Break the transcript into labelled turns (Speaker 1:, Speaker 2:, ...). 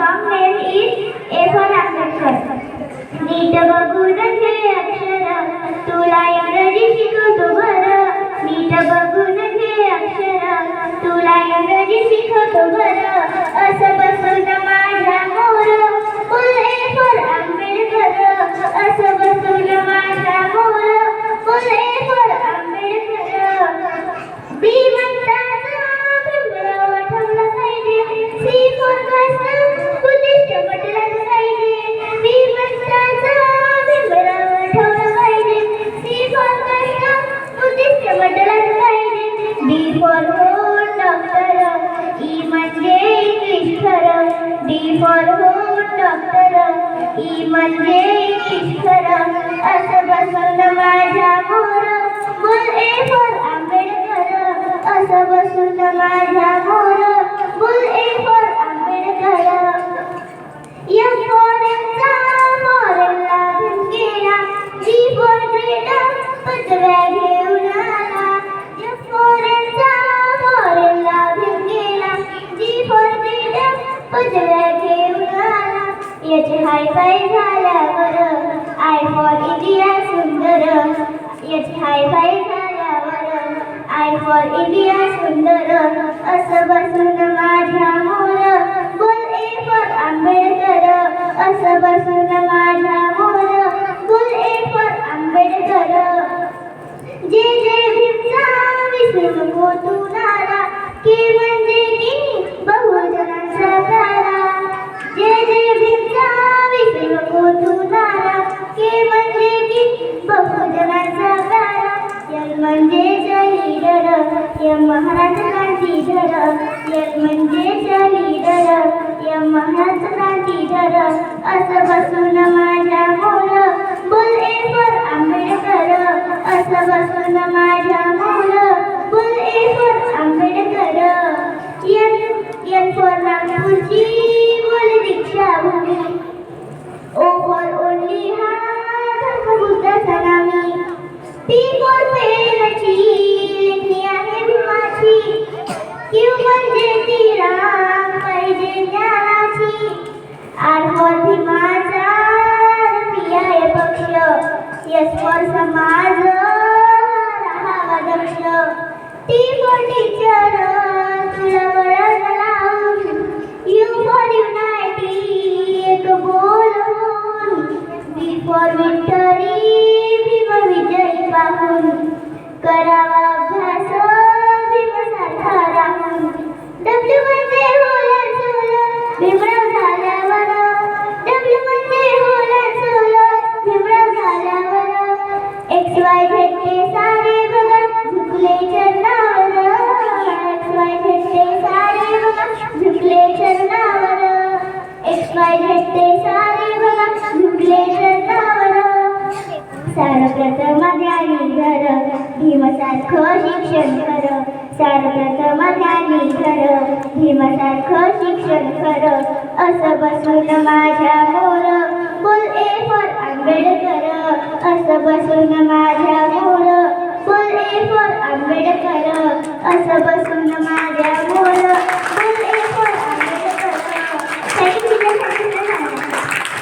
Speaker 1: song name is A for Ambedkar. नीट बघून घे अक्षर तुला इंग्रजी शिकवतो बरं. नीट बघून घे अक्षर तुला इंग्रजी शिकवतो बरं. असं बसून माझ्या मोर बोल A for आंबेडकर. असं बसून माझ्या मोर बोल A for आंबेडकर. बी म्हणतात भीमराव ठेवलं पाहिजे. सी for कृष्ण बुद्धिस्ट म्हटलं पाहिजे. बी म्हणतात भीमराव ठेवलं पाहिजे. सी for कृष्ण बुद्धिस्ट म्हटलं पाहिजे. D for doctor. ई म्हणजे इंग्लिश खरं. D for doctor. ई म्हणजे इंग्लिश खरं. असं बसून माझ्या मोर बोल A for आंबेडकर. असं बसून माझ्या मोर बोल A for Ambedkar. M for फॉरेनला घेऊन गेला. G for ग्रेटर पदव्या घेऊन आला. F for फॉरेनला घेऊन गेला. G for ग्रेटर पदव्या घेऊन आला. याचे हाय फाय झाल्यावर I for इंडिया सुंदर. याचे हाय फाय झाल्यावर I for इंडिया सुंदर. असं बसून माझ्या मोर बोल A for आंबेडकर. असं बसून माझ्या मोर बोल A for आंबेडकर. जे भीमचा विसरू नको तू नारा. के म्हणजे की बहुजनांचा काळा. जे भीमचा विसरू नको तू नारा. के म्हणजे की बहुजनांचा काळा. एल म्हणजे लीडर. एम महाराज क्रांतीधर. एल म्हणजे लीडर. एम महाराज क्रांतीधर. असं बसून माझ्या मोर बोल A for आंबेडकर. असं बसून माझ्या मोर बोल A for Ambedkar. N for नागपूरची बोल दीक्षाभूमी. O for ओन्ली हा धर्मबुद्धाचा नामी. P for पेनची लेखणी आहे भीमाची. Q म्हणजे तिरांग पाहिजे ज्ञानाची. R for भीमाचा P आहे पक्ष. S for समाज राहावा दक्ष. T for टीचर तुला वळण लावून. U for युनायटी एक बोलून. V for विक्टरी भीम विजयी पाहून. करावा अभ्यास भीमसारखा राहून. W म्हणजे होलन सोलन भीमराव झाल्यावर. W म्हणजे होलन सोलन भीमराव झाल्यावर. X Y Z ते सारे बघा झुकले चरणावर. X Y Z ते सारे बघा झुकले चरणावर. X Y Z ते सारे बघा झुकले चरणावर. सारप्रथम ज्ञानी धर भीमसारखं शिक्षण कर. सारप्रथम ज्ञानी धर भीमसारखं शिक्षण कर. असं बसून माझ्या मोर बोल A for आंबेडकर. असं बसून माझ्या मोर बोल A for आंबेडकर. असं बसून माझ्या मोर बोल A for